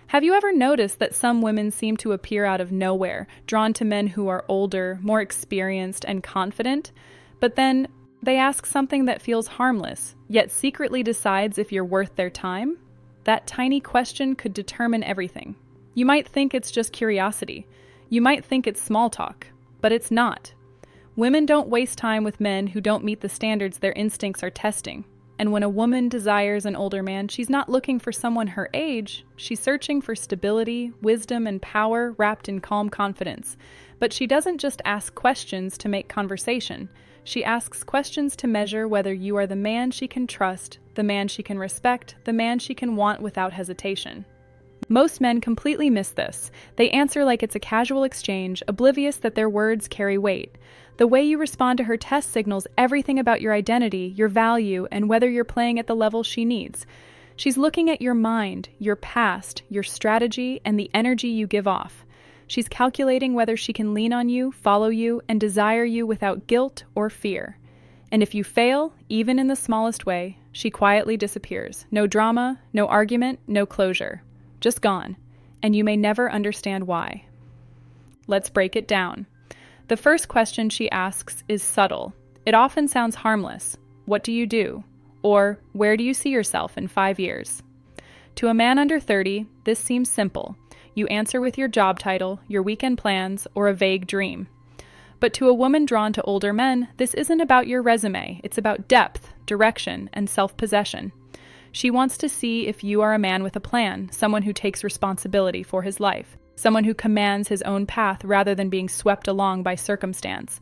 Have you ever noticed that some women seem to appear out of nowhere, drawn to men who are older, more experienced, and confident? But then they ask something that feels harmless, yet secretly decides if you're worth their time? That tiny question could determine everything. You might think it's just curiosity. You might think it's small talk, but it's not. Women don't waste time with men who don't meet the standards their instincts are testing. And when a woman desires an older man, she's not looking for someone her age. She's searching for stability, wisdom, and power wrapped in calm confidence. But she doesn't just ask questions to make conversation. She asks questions to measure whether you are the man she can trust, the man she can respect, the man she can want without hesitation. Most men completely miss this. They answer like it's a casual exchange, oblivious that their words carry weight. The way you respond to her test signals everything about your identity, your value, and whether you're playing at the level she needs. She's looking at your mind, your past, your strategy, and the energy you give off. She's calculating whether she can lean on you, follow you, and desire you without guilt or fear. And if you fail, even in the smallest way, she quietly disappears. No drama, no argument, no closure. Just gone. And you may never understand why. Let's break it down. The first question she asks is subtle. It often sounds harmless. What do you do? Or, where do you see yourself in 5 years? To a man under 30, this seems simple. You answer with your job title, your weekend plans, or a vague dream. But to a woman drawn to older men, this isn't about your resume. It's about depth, direction, and self-possession. She wants to see if you are a man with a plan, someone who takes responsibility for his life, someone who commands his own path rather than being swept along by circumstance.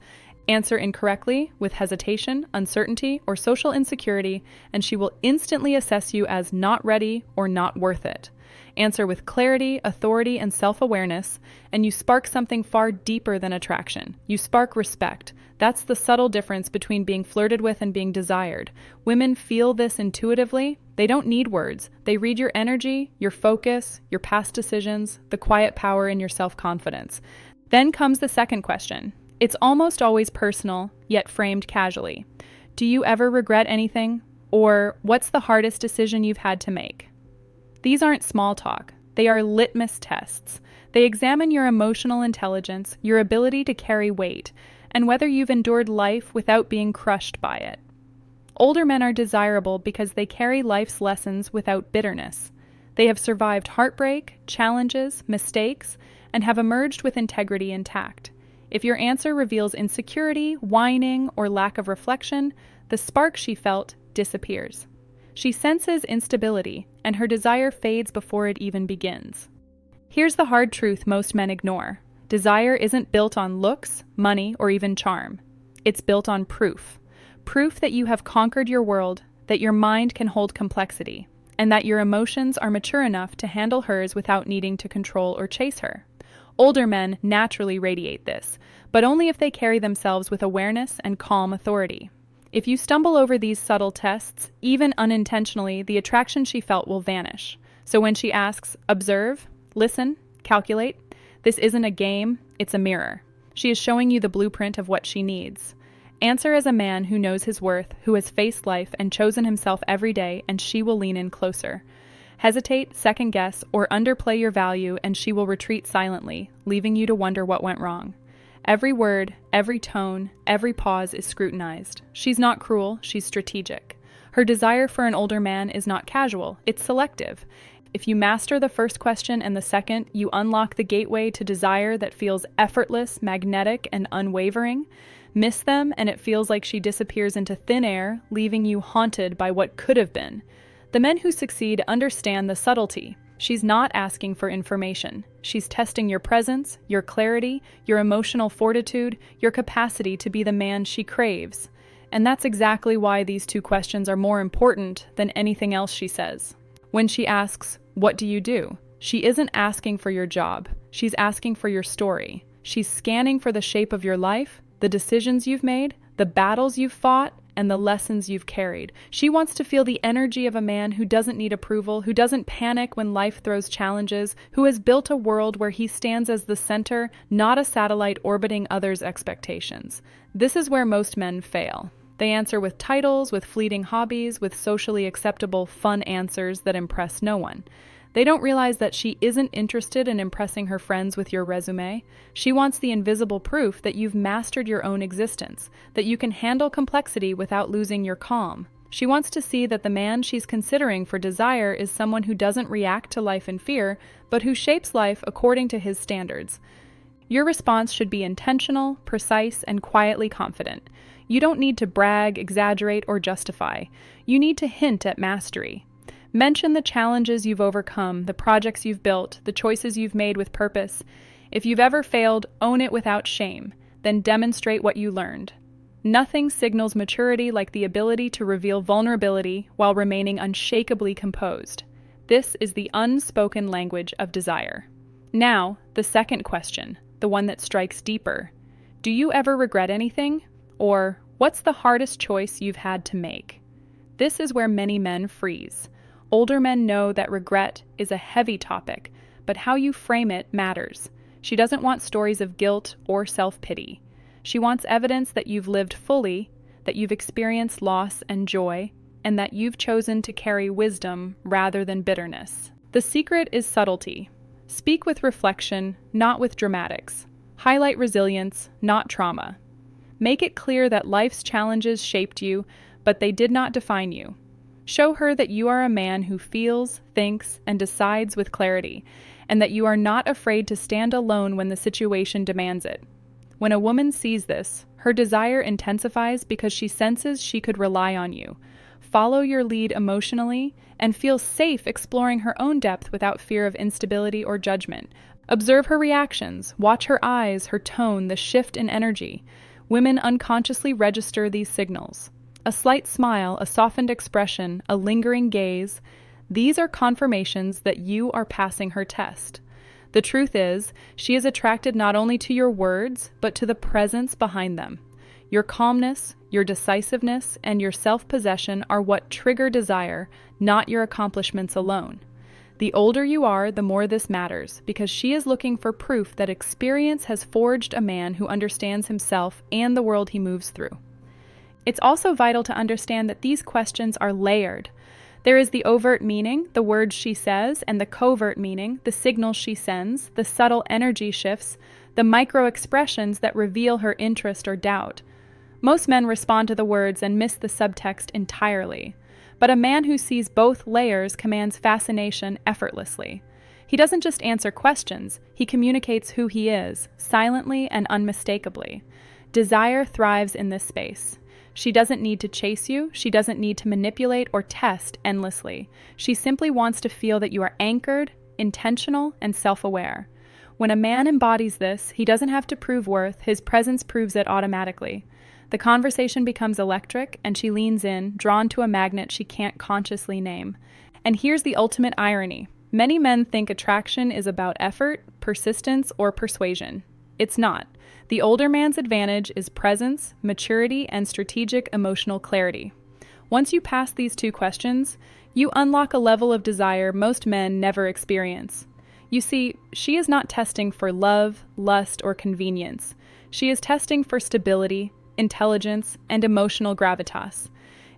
Answer incorrectly, with hesitation, uncertainty, or social insecurity, and she will instantly assess you as not ready or not worth it. Answer with clarity, authority, and self-awareness, and you spark something far deeper than attraction. You spark respect. That's the subtle difference between being flirted with and being desired. Women feel this intuitively. They don't need words. They read your energy, your focus, your past decisions, the quiet power in your self-confidence. Then comes the second question. It's almost always personal, yet framed casually. Do you ever regret anything? Or what's the hardest decision you've had to make? These aren't small talk. They are litmus tests. They examine your emotional intelligence, your ability to carry weight, and whether you've endured life without being crushed by it. Older men are desirable because they carry life's lessons without bitterness. They have survived heartbreak, challenges, mistakes, and have emerged with integrity intact. If your answer reveals insecurity, whining, or lack of reflection, the spark she felt disappears. She senses instability, and her desire fades before it even begins. Here's the hard truth most men ignore. Desire isn't built on looks, money, or even charm. It's built on proof. Proof that you have conquered your world, that your mind can hold complexity, and that your emotions are mature enough to handle hers without needing to control or chase her. Older men naturally radiate this, but only if they carry themselves with awareness and calm authority. If you stumble over these subtle tests, even unintentionally, the attraction she felt will vanish. So when she asks, observe, listen, calculate, this isn't a game, it's a mirror. She is showing you the blueprint of what she needs. Answer as a man who knows his worth, who has faced life and chosen himself every day, and she will lean in closer. Hesitate, second guess, or underplay your value, and she will retreat silently, leaving you to wonder what went wrong. Every word, every tone, every pause is scrutinized. She's not cruel, she's strategic. Her desire for an older man is not casual, it's selective. If you master the first question and the second, you unlock the gateway to desire that feels effortless, magnetic, and unwavering. Miss them, and it feels like she disappears into thin air, leaving you haunted by what could have been. The men who succeed understand the subtlety. She's not asking for information. She's testing your presence, your clarity, your emotional fortitude, your capacity to be the man she craves. And that's exactly why these two questions are more important than anything else she says. When she asks, what do you do? She isn't asking for your job. She's asking for your story. She's scanning for the shape of your life, the decisions you've made, the battles you've fought, and the lessons you've carried. She wants to feel the energy of a man who doesn't need approval, who doesn't panic when life throws challenges, who has built a world where he stands as the center, not a satellite orbiting others' expectations. This is where most men fail. They answer with titles, with fleeting hobbies, with socially acceptable, fun answers that impress no one. They don't realize that she isn't interested in impressing her friends with your resume. She wants the invisible proof that you've mastered your own existence, that you can handle complexity without losing your calm. She wants to see that the man she's considering for desire is someone who doesn't react to life in fear, but who shapes life according to his standards. Your response should be intentional, precise, and quietly confident. You don't need to brag, exaggerate, or justify. You need to hint at mastery. Mention the challenges you've overcome, the projects you've built, the choices you've made with purpose. If you've ever failed, own it without shame. Then demonstrate what you learned. Nothing signals maturity like the ability to reveal vulnerability while remaining unshakably composed. This is the unspoken language of desire. Now, the second question, the one that strikes deeper. Do you ever regret anything? Or, what's the hardest choice you've had to make? This is where many men freeze. Older men know that regret is a heavy topic, but how you frame it matters. She doesn't want stories of guilt or self-pity. She wants evidence that you've lived fully, that you've experienced loss and joy, and that you've chosen to carry wisdom rather than bitterness. The secret is subtlety. Speak with reflection, not with dramatics. Highlight resilience, not trauma. Make it clear that life's challenges shaped you, but they did not define you. Show her that you are a man who feels, thinks, and decides with clarity, and that you are not afraid to stand alone when the situation demands it. When a woman sees this, her desire intensifies because she senses she could rely on you, follow your lead emotionally, and feel safe exploring her own depth without fear of instability or judgment. Observe her reactions, watch her eyes, her tone, the shift in energy. Women unconsciously register these signals. A slight smile, a softened expression, a lingering gaze, these are confirmations that you are passing her test. The truth is, she is attracted not only to your words, but to the presence behind them. Your calmness, your decisiveness, and your self-possession are what trigger desire, not your accomplishments alone. The older you are, the more this matters, because she is looking for proof that experience has forged a man who understands himself and the world he moves through. It's also vital to understand that these questions are layered. There is the overt meaning, the words she says, and the covert meaning, the signals she sends, the subtle energy shifts, the micro-expressions that reveal her interest or doubt. Most men respond to the words and miss the subtext entirely. But a man who sees both layers commands fascination effortlessly. He doesn't just answer questions, he communicates who he is, silently and unmistakably. Desire thrives in this space. She doesn't need to chase you, she doesn't need to manipulate or test endlessly. She simply wants to feel that you are anchored, intentional, and self-aware. When a man embodies this, he doesn't have to prove worth, his presence proves it automatically. The conversation becomes electric, and she leans in, drawn to a magnet she can't consciously name. And here's the ultimate irony. Many men think attraction is about effort, persistence, or persuasion. It's not. The older man's advantage is presence, maturity, and strategic emotional clarity. Once you pass these two questions, you unlock a level of desire most men never experience. You see, she is not testing for love, lust, or convenience. She is testing for stability, intelligence, and emotional gravitas.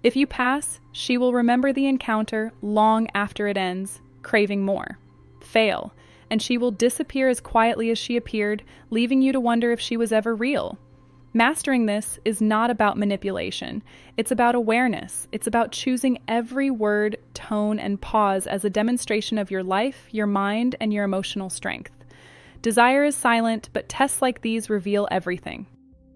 If you pass, she will remember the encounter long after it ends, craving more. Fail, and she will disappear as quietly as she appeared, leaving you to wonder if she was ever real. Mastering this is not about manipulation. It's about awareness. It's about choosing every word, tone, and pause as a demonstration of your life, your mind, and your emotional strength. Desire is silent, but tests like these reveal everything.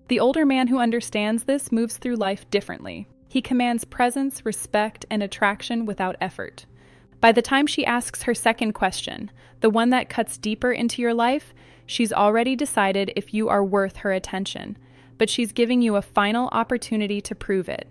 The older man who understands this moves through life differently. He commands presence, respect, and attraction without effort. By the time she asks her second question, the one that cuts deeper into your life, she's already decided if you are worth her attention, but she's giving you a final opportunity to prove it.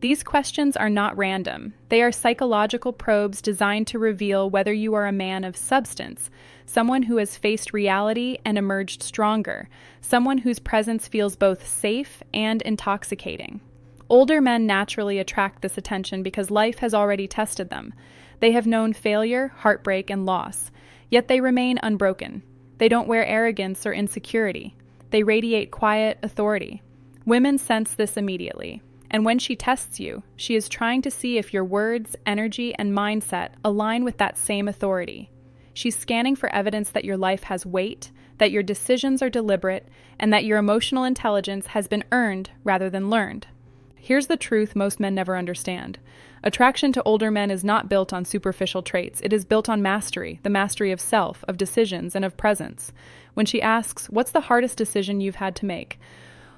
These questions are not random. They are psychological probes designed to reveal whether you are a man of substance, someone who has faced reality and emerged stronger, someone whose presence feels both safe and intoxicating. Older men naturally attract this attention because life has already tested them. They have known failure, heartbreak, and loss, yet they remain unbroken. They don't wear arrogance or insecurity. They radiate quiet authority. Women sense this immediately. And when she tests you, she is trying to see if your words, energy, and mindset align with that same authority. She's scanning for evidence that your life has weight, that your decisions are deliberate, and that your emotional intelligence has been earned rather than learned. Here's the truth most men never understand. Attraction to older men is not built on superficial traits. It is built on mastery, the mastery of self, of decisions, and of presence. When she asks, "What's the hardest decision you've had to make?"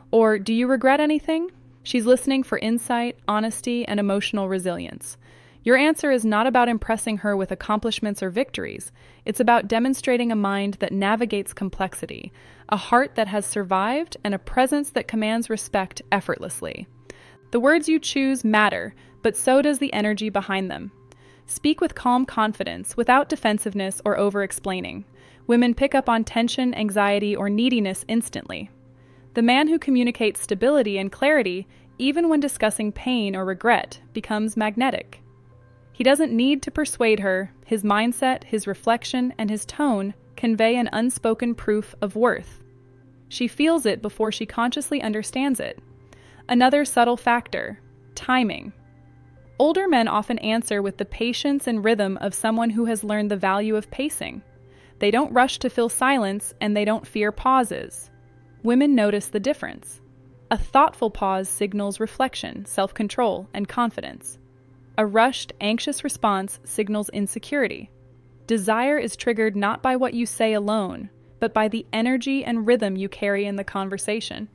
or "Do you regret anything?" she's listening for insight, honesty, and emotional resilience. Your answer is not about impressing her with accomplishments or victories. It's about demonstrating a mind that navigates complexity, a heart that has survived, and a presence that commands respect effortlessly. The words you choose matter, but so does the energy behind them. Speak with calm confidence, without defensiveness or over-explaining. Women pick up on tension, anxiety, or neediness instantly. The man who communicates stability and clarity, even when discussing pain or regret, becomes magnetic. He doesn't need to persuade her. His mindset, his reflection, and his tone convey an unspoken proof of worth. She feels it before she consciously understands it. Another subtle factor: timing. Older men often answer with the patience and rhythm of someone who has learned the value of pacing. They don't rush to fill silence, and they don't fear pauses. Women notice the difference. A thoughtful pause signals reflection, self-control, and confidence. A rushed, anxious response signals insecurity. Desire is triggered not by what you say alone, but by the energy and rhythm you carry in the conversation.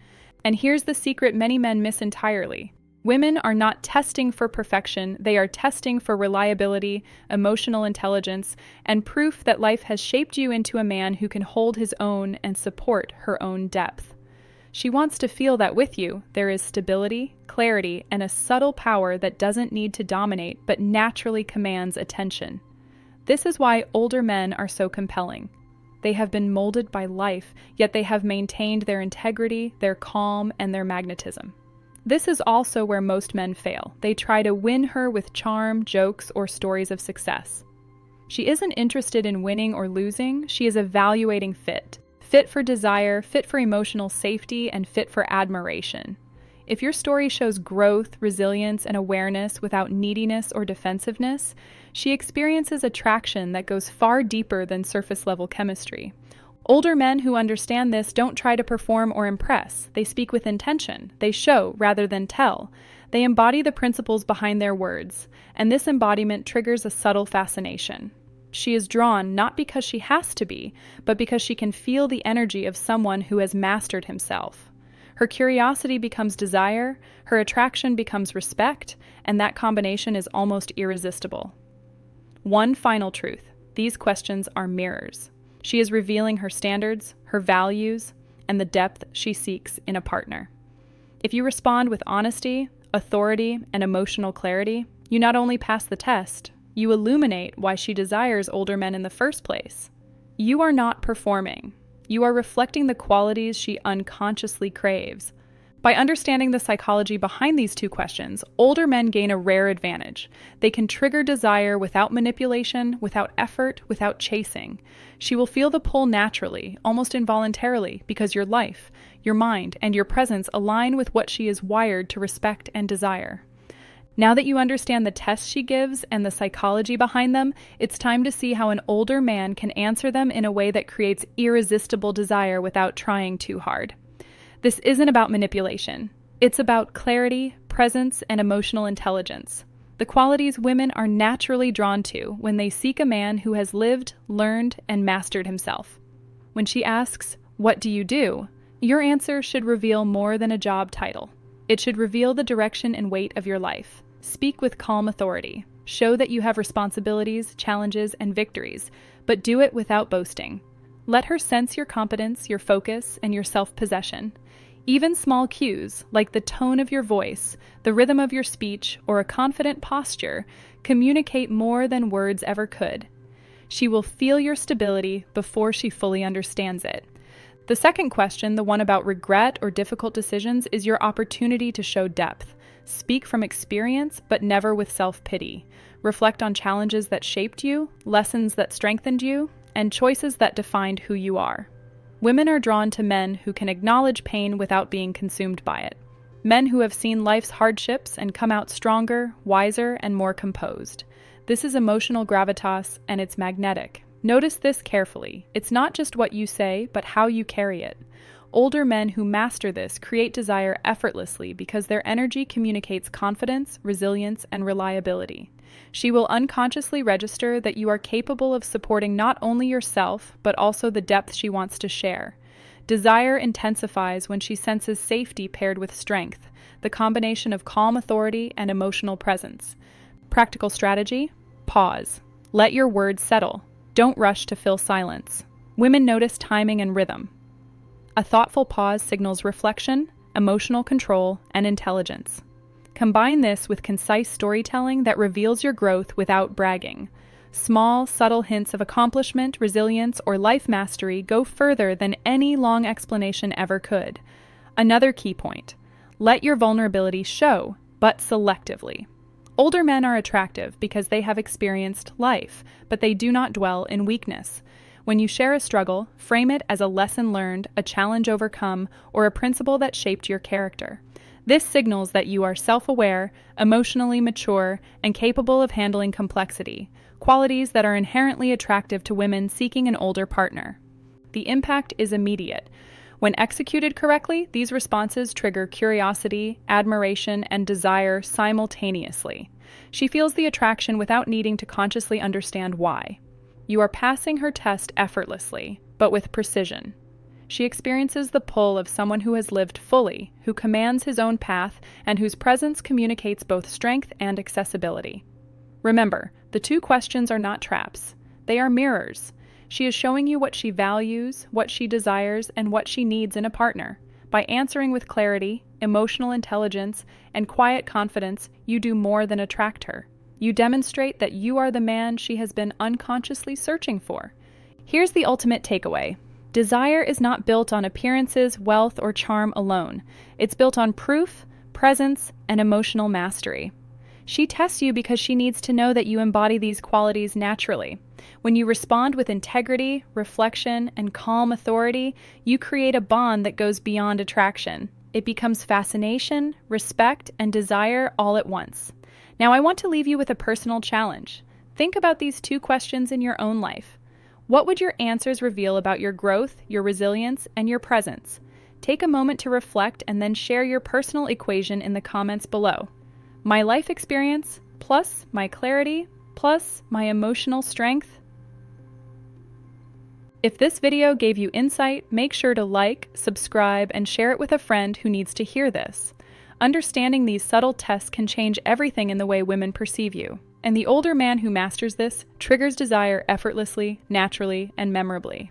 And here's the secret many men miss entirely. Women are not testing for perfection, they are testing for reliability, emotional intelligence, and proof that life has shaped you into a man who can hold his own and support her own depth. She wants to feel that with you, there is stability, clarity, and a subtle power that doesn't need to dominate but naturally commands attention. This is why older men are so compelling. They have been molded by life, yet they have maintained their integrity, their calm, and their magnetism. This is also where most men fail. They try to win her with charm, jokes, or stories of success. She isn't interested in winning or losing, she is evaluating fit. Fit for desire, fit for emotional safety, and fit for admiration. If your story shows growth, resilience, and awareness without neediness or defensiveness, she experiences attraction that goes far deeper than surface-level chemistry. Older men who understand this don't try to perform or impress. They speak with intention. They show rather than tell. They embody the principles behind their words, and this embodiment triggers a subtle fascination. She is drawn not because she has to be, but because she can feel the energy of someone who has mastered himself. Her curiosity becomes desire, her attraction becomes respect, and that combination is almost irresistible. One final truth: these questions are mirrors. She is revealing her standards, her values, and the depth she seeks in a partner. If you respond with honesty, authority, and emotional clarity, you not only pass the test, you illuminate why she desires older men in the first place. You are not performing. You are reflecting the qualities she unconsciously craves. By understanding the psychology behind these two questions, older men gain a rare advantage. They can trigger desire without manipulation, without effort, without chasing. She will feel the pull naturally, almost involuntarily, because your life, your mind, and your presence align with what she is wired to respect and desire. Now that you understand the tests she gives and the psychology behind them, it's time to see how an older man can answer them in a way that creates irresistible desire without trying too hard. This isn't about manipulation. It's about clarity, presence, and emotional intelligence. The qualities women are naturally drawn to when they seek a man who has lived, learned, and mastered himself. When she asks, "What do you do?" your answer should reveal more than a job title. It should reveal the direction and weight of your life. Speak with calm authority. Show that you have responsibilities, challenges, and victories, but do it without boasting. Let her sense your competence, your focus, and your self-possession. Even small cues, like the tone of your voice, the rhythm of your speech, or a confident posture, communicate more than words ever could. She will feel your stability before she fully understands it. The second question, the one about regret or difficult decisions, is your opportunity to show depth. Speak from experience, but never with self-pity. Reflect on challenges that shaped you, lessons that strengthened you, and choices that defined who you are. Women are drawn to men who can acknowledge pain without being consumed by it. Men who have seen life's hardships and come out stronger, wiser, and more composed. This is emotional gravitas, and it's magnetic Notice this carefully. It's not just what you say, but how you carry it. Older men who master this create desire effortlessly because their energy communicates confidence, resilience, and reliability. She will unconsciously register that you are capable of supporting not only yourself, but also the depth she wants to share. Desire intensifies when she senses safety paired with strength, the combination of calm authority and emotional presence. Practical strategy: pause. Let your words settle. Don't rush to fill silence. Women notice timing and rhythm. A thoughtful pause signals reflection, emotional control, and intelligence. Combine this with concise storytelling that reveals your growth without bragging. Small, subtle hints of accomplishment, resilience, or life mastery go further than any long explanation ever could. Another key point: let your vulnerability show, but selectively. Older men are attractive because they have experienced life, but they do not dwell in weakness. When you share a struggle, frame it as a lesson learned, a challenge overcome, or a principle that shaped your character. This signals that you are self-aware, emotionally mature, and capable of handling complexity, qualities that are inherently attractive to women seeking an older partner. The impact is immediate. When executed correctly, these responses trigger curiosity, admiration, and desire simultaneously. She feels the attraction without needing to consciously understand why. You are passing her test effortlessly, but with precision. She experiences the pull of someone who has lived fully, who commands his own path, and whose presence communicates both strength and accessibility. Remember, the two questions are not traps. They are mirrors. She is showing you what she values, what she desires, and what she needs in a partner. By answering with clarity, emotional intelligence, and quiet confidence, you do more than attract her. You demonstrate that you are the man she has been unconsciously searching for. Here's the ultimate takeaway. Desire is not built on appearances, wealth, or charm alone. It's built on proof, presence, and emotional mastery. She tests you because she needs to know that you embody these qualities naturally. When you respond with integrity, reflection, and calm authority, you create a bond that goes beyond attraction. It becomes fascination, respect, and desire all at once. Now, I want to leave you with a personal challenge. Think about these two questions in your own life. What would your answers reveal about your growth, your resilience, and your presence? Take a moment to reflect and then share your personal equation in the comments below. My life experience plus my clarity plus my emotional strength. If this video gave you insight, make sure to like, subscribe, and share it with a friend who needs to hear this. Understanding these subtle tests can change everything in the way women perceive you. And the older man who masters this triggers desire effortlessly, naturally, and memorably.